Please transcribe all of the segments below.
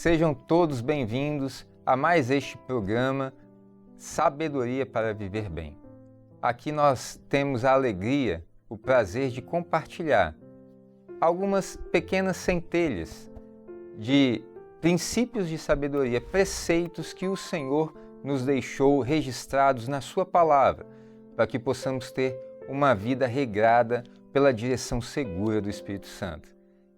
Sejam todos bem-vindos a mais este programa Sabedoria para Viver Bem. Aqui nós temos a alegria, o prazer de compartilhar algumas pequenas centelhas de princípios de sabedoria, preceitos que o Senhor nos deixou registrados na Sua Palavra, para que possamos ter uma vida regrada pela direção segura do Espírito Santo.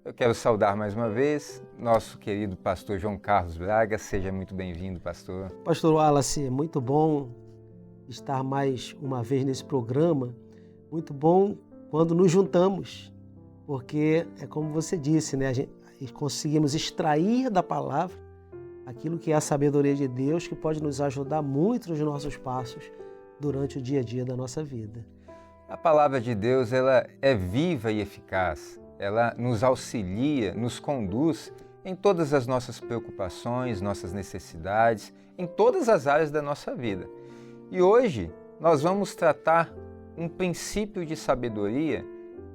Eu quero saudar mais uma vez nosso querido pastor João Carlos Braga. Seja muito bem-vindo, pastor. Pastor Wallace, é muito bom estar mais uma vez nesse programa. Muito bom quando nos juntamos, porque é como você disse, né? Conseguimos extrair da palavra aquilo que é a sabedoria de Deus, que pode nos ajudar muito nos nossos passos durante o dia a dia da nossa vida. A palavra de Deus, ela é viva e eficaz. Ela nos auxilia, nos conduz em todas as nossas preocupações, nossas necessidades, em todas as áreas da nossa vida. E hoje nós vamos tratar um princípio de sabedoria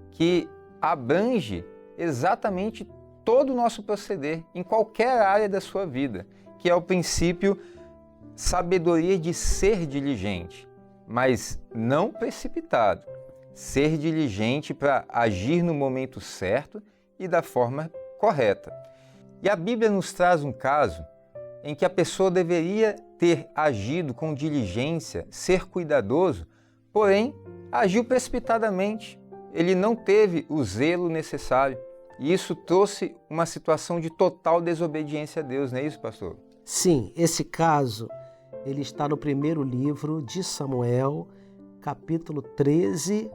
que abrange exatamente todo o nosso proceder, em qualquer área da sua vida, que é o princípio sabedoria de ser diligente, mas não precipitado. Ser diligente para agir no momento certo e da forma correta. E a Bíblia nos traz um caso em que a pessoa deveria ter agido com diligência, ser cuidadoso, porém agiu precipitadamente. Ele não teve o zelo necessário e isso trouxe uma situação de total desobediência a Deus, não é isso, pastor? Sim, esse caso ele está no primeiro livro de Samuel, capítulo 13,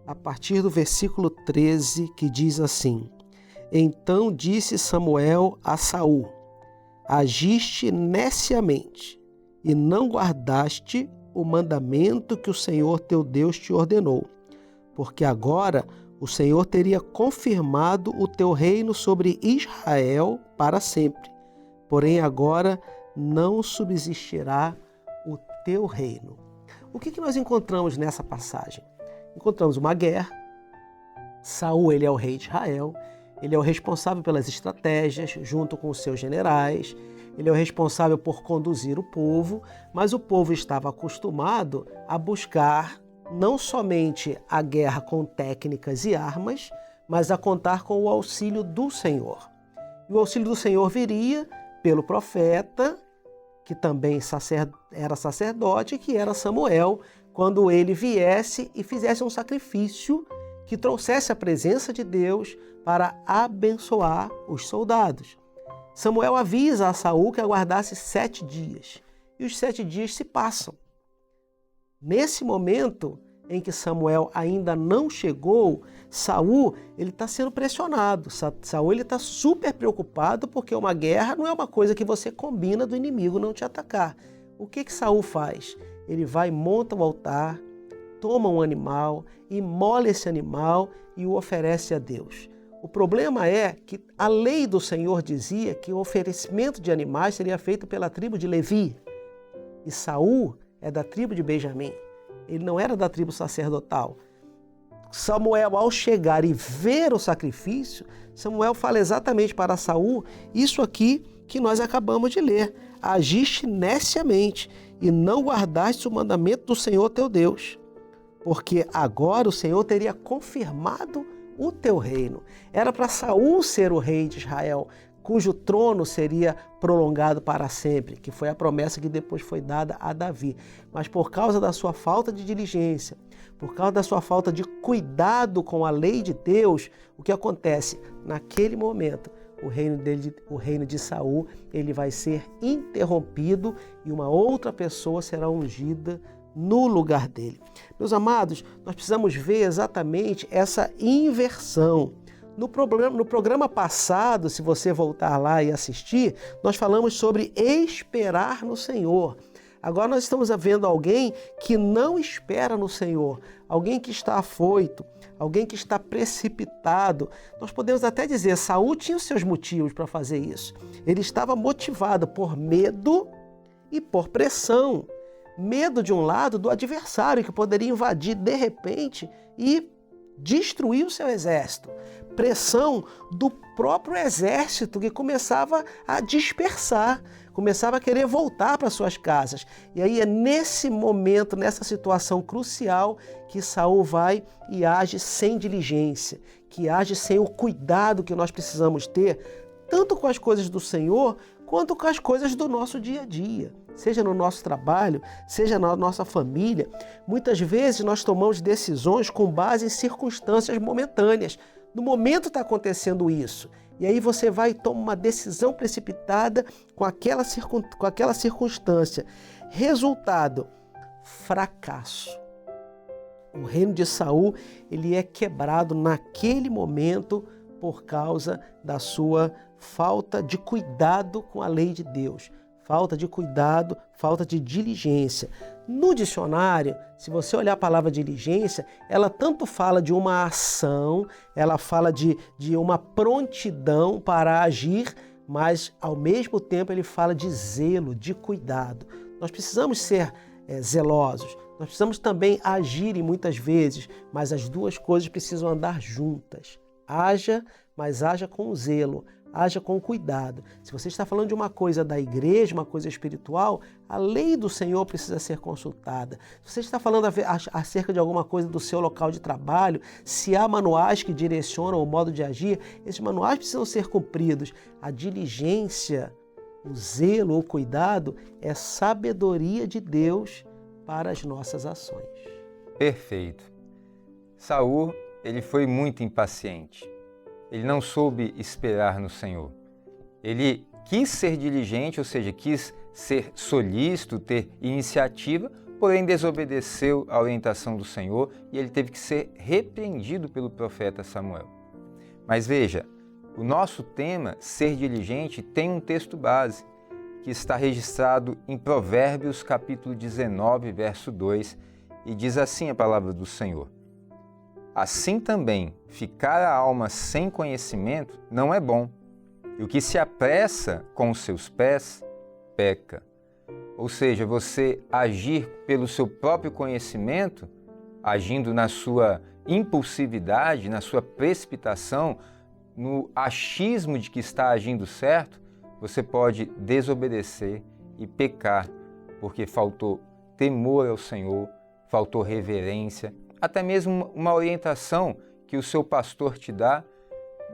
a partir do versículo 13, que diz assim: Então disse Samuel a Saul: Agiste neciamente e não guardaste o mandamento que o Senhor teu Deus te ordenou, porque agora o Senhor teria confirmado o teu reino sobre Israel para sempre. Porém agora não subsistirá o teu reino. O que nós encontramos nessa passagem? Encontramos uma guerra. Saul, ele é o rei de Israel, ele é o responsável pelas estratégias, junto com os seus generais, ele é o responsável por conduzir o povo, mas o povo estava acostumado a buscar não somente a guerra com técnicas e armas, mas a contar com o auxílio do Senhor. E o auxílio do Senhor viria pelo profeta, que também era sacerdote, que era Samuel, quando ele viesse e fizesse um sacrifício que trouxesse a presença de Deus para abençoar os soldados. Samuel avisa a Saul que aguardasse 7 dias, e os 7 dias se passam. Nesse momento em que Samuel ainda não chegou, Saul está sendo pressionado. Saul está super preocupado porque uma guerra não é uma coisa que você combina do inimigo não te atacar. O que Saul faz? Ele vai, monta o altar, toma um animal, imola esse animal e o oferece a Deus. O problema é que a lei do Senhor dizia que o oferecimento de animais seria feito pela tribo de Levi. E Saul é da tribo de Benjamim. Ele não era da tribo sacerdotal. Samuel, ao chegar e ver o sacrifício, Samuel fala exatamente para Saul isso aqui que nós acabamos de ler. Agiste neciamente e não guardaste o mandamento do Senhor teu Deus, porque agora o Senhor teria confirmado o teu reino. Era para Saul ser o rei de Israel, cujo trono seria prolongado para sempre, que foi a promessa que depois foi dada a Davi. Mas por causa da sua falta de diligência, por causa da sua falta de cuidado com a lei de Deus, o que acontece? Naquele momento, o reino de Saul, ele vai ser interrompido e uma outra pessoa será ungida no lugar dele. Meus amados, nós precisamos ver exatamente essa inversão. No programa passado, se você voltar lá e assistir, nós falamos sobre esperar no Senhor. Agora nós estamos vendo alguém que não espera no Senhor, alguém que está afoito, alguém que está precipitado. Nós podemos até dizer, Saul tinha os seus motivos para fazer isso. Ele estava motivado por medo e por pressão. Medo de um lado do adversário que poderia invadir de repente e destruir o seu exército. pressão do próprio exército que começava a dispersar, começava a querer voltar para suas casas. E aí é nesse momento, nessa situação crucial, que Saul vai e age sem diligência, que age sem o cuidado que nós precisamos ter, tanto com as coisas do Senhor, quanto com as coisas do nosso dia a dia. Seja no nosso trabalho, seja na nossa família. Muitas vezes nós tomamos decisões com base em circunstâncias momentâneas. No momento está acontecendo isso. E aí você vai e toma uma decisão precipitada com aquela circunstância. Resultado, fracasso. O reino de Saul, ele é quebrado naquele momento por causa da sua falta de cuidado com a lei de Deus. Falta de cuidado, falta de diligência. No dicionário, se você olhar a palavra diligência, ela tanto fala de uma ação, ela fala de uma prontidão para agir, mas ao mesmo tempo ele fala de zelo, de cuidado. Nós precisamos ser zelosos, nós precisamos também agir muitas vezes, mas as duas coisas precisam andar juntas. Haja, mas haja com zelo. Haja com cuidado. Se você está falando de uma coisa da igreja, uma coisa espiritual, a lei do Senhor precisa ser consultada. Se você está falando acerca de alguma coisa do seu local de trabalho, se há manuais que direcionam o modo de agir, esses manuais precisam ser cumpridos. A diligência, o zelo, o cuidado é sabedoria de Deus para as nossas ações. Perfeito. Saul, ele foi muito impaciente. Ele não soube esperar no Senhor. Ele quis ser diligente, ou seja, quis ser solícito, ter iniciativa, porém desobedeceu à orientação do Senhor e ele teve que ser repreendido pelo profeta Samuel. Mas veja, o nosso tema, ser diligente, tem um texto base que está registrado em Provérbios capítulo 19, verso 2, e diz assim a palavra do Senhor: assim também, ficar a alma sem conhecimento não é bom, e o que se apressa com os seus pés, peca. Ou seja, você agir pelo seu próprio conhecimento, agindo na sua impulsividade, na sua precipitação, no achismo de que está agindo certo, você pode desobedecer e pecar, porque faltou temor ao Senhor, faltou reverência, até mesmo uma orientação que o seu pastor te dá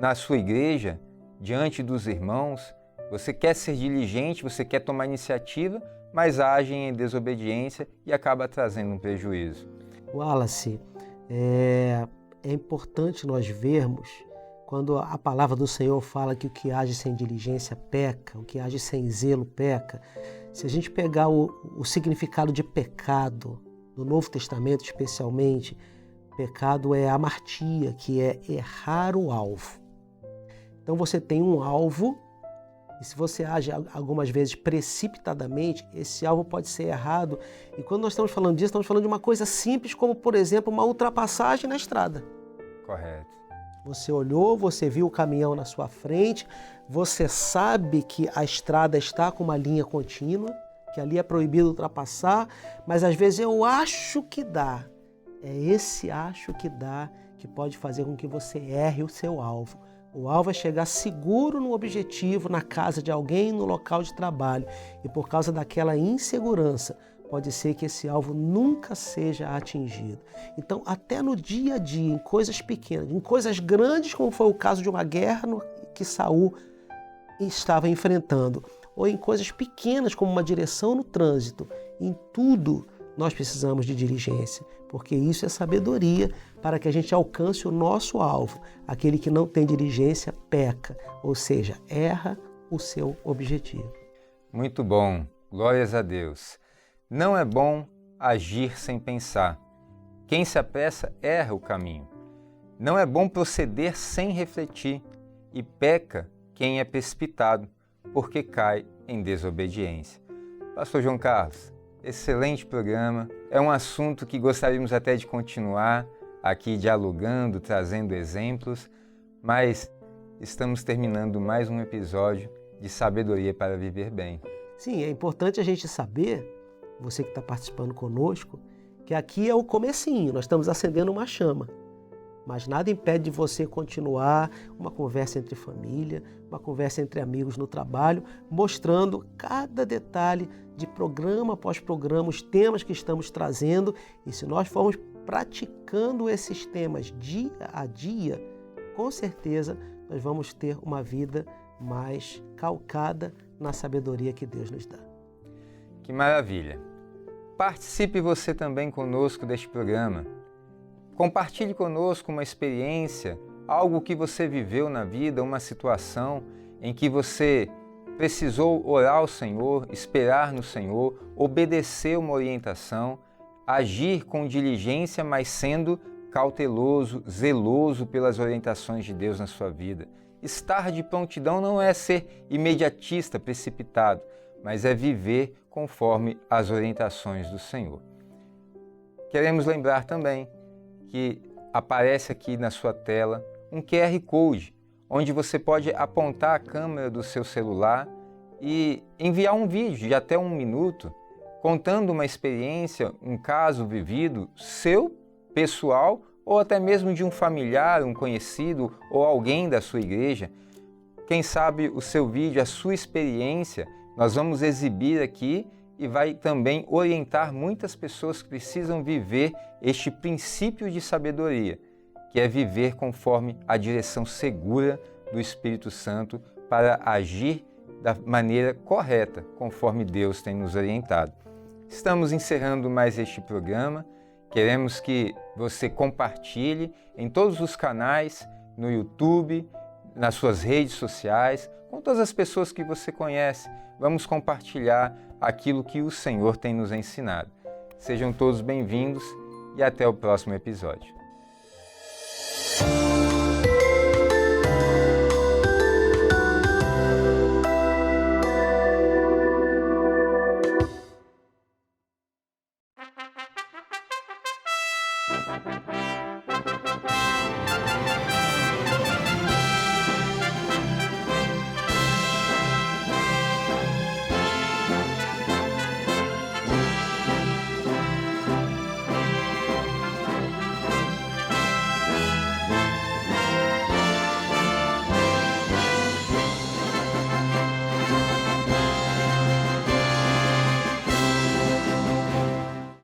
na sua igreja, diante dos irmãos. Você quer ser diligente, você quer tomar iniciativa, mas age em desobediência e acaba trazendo um prejuízo. Wallace, é importante nós vermos, quando a palavra do Senhor fala que o que age sem diligência peca, o que age sem zelo peca. Se a gente pegar o significado de pecado, no Novo Testamento especialmente, pecado é amartia, que é errar o alvo. Então você tem um alvo, e se você age algumas vezes precipitadamente, esse alvo pode ser errado. E quando nós estamos falando disso, estamos falando de uma coisa simples, como por exemplo, uma ultrapassagem na estrada. Correto. Você olhou, você viu o caminhão na sua frente, você sabe que a estrada está com uma linha contínua, que ali é proibido ultrapassar, mas às vezes eu acho que dá. É esse acho que dá que pode fazer com que você erre o seu alvo. O alvo é chegar seguro no objetivo, na casa de alguém, no local de trabalho. E por causa daquela insegurança, pode ser que esse alvo nunca seja atingido. Então, até no dia a dia, em coisas pequenas, em coisas grandes, como foi o caso de uma guerra que Saul estava enfrentando, ou em coisas pequenas, como uma direção no trânsito, em tudo nós precisamos de diligência, porque isso é sabedoria para que a gente alcance o nosso alvo. Aquele que não tem diligência peca, ou seja, erra o seu objetivo. Muito bom, glórias a Deus. Não é bom agir sem pensar. Quem se apressa erra o caminho. Não é bom proceder sem refletir, e peca quem é precipitado, porque cai em desobediência. Pastor João Carlos, excelente programa. É um assunto que gostaríamos até de continuar aqui dialogando, trazendo exemplos, mas estamos terminando mais um episódio de Sabedoria para Viver Bem. Sim, é importante a gente saber, você que está participando conosco, que aqui é o comecinho, nós estamos acendendo uma chama. mas nada impede de você continuar uma conversa entre família, uma conversa entre amigos no trabalho, mostrando cada detalhe de programa após programa, os temas que estamos trazendo. E se nós formos praticando esses temas dia a dia, com certeza nós vamos ter uma vida mais calcada na sabedoria que Deus nos dá. Que maravilha! Participe você também conosco deste programa. Compartilhe conosco uma experiência, algo que você viveu na vida, uma situação em que você precisou orar ao Senhor, esperar no Senhor, obedecer uma orientação, agir com diligência, mas sendo cauteloso, zeloso pelas orientações de Deus na sua vida. Estar de prontidão não é ser imediatista, precipitado, mas é viver conforme as orientações do Senhor. Queremos lembrar também que aparece aqui na sua tela um QR Code, onde você pode apontar a câmera do seu celular e enviar um vídeo de até 1 minuto, contando uma experiência, um caso vivido, seu, pessoal, ou até mesmo de um familiar, um conhecido ou alguém da sua igreja. Quem sabe o seu vídeo, a sua experiência, nós vamos exibir aqui e vai também orientar muitas pessoas que precisam viver este princípio de sabedoria, que é viver conforme a direção segura do Espírito Santo para agir da maneira correta, conforme Deus tem nos orientado. Estamos encerrando mais este programa. Queremos que você compartilhe em todos os canais, no YouTube, nas suas redes sociais, com todas as pessoas que você conhece. Vamos compartilhar aquilo que o Senhor tem nos ensinado. Sejam todos bem-vindos e até o próximo episódio.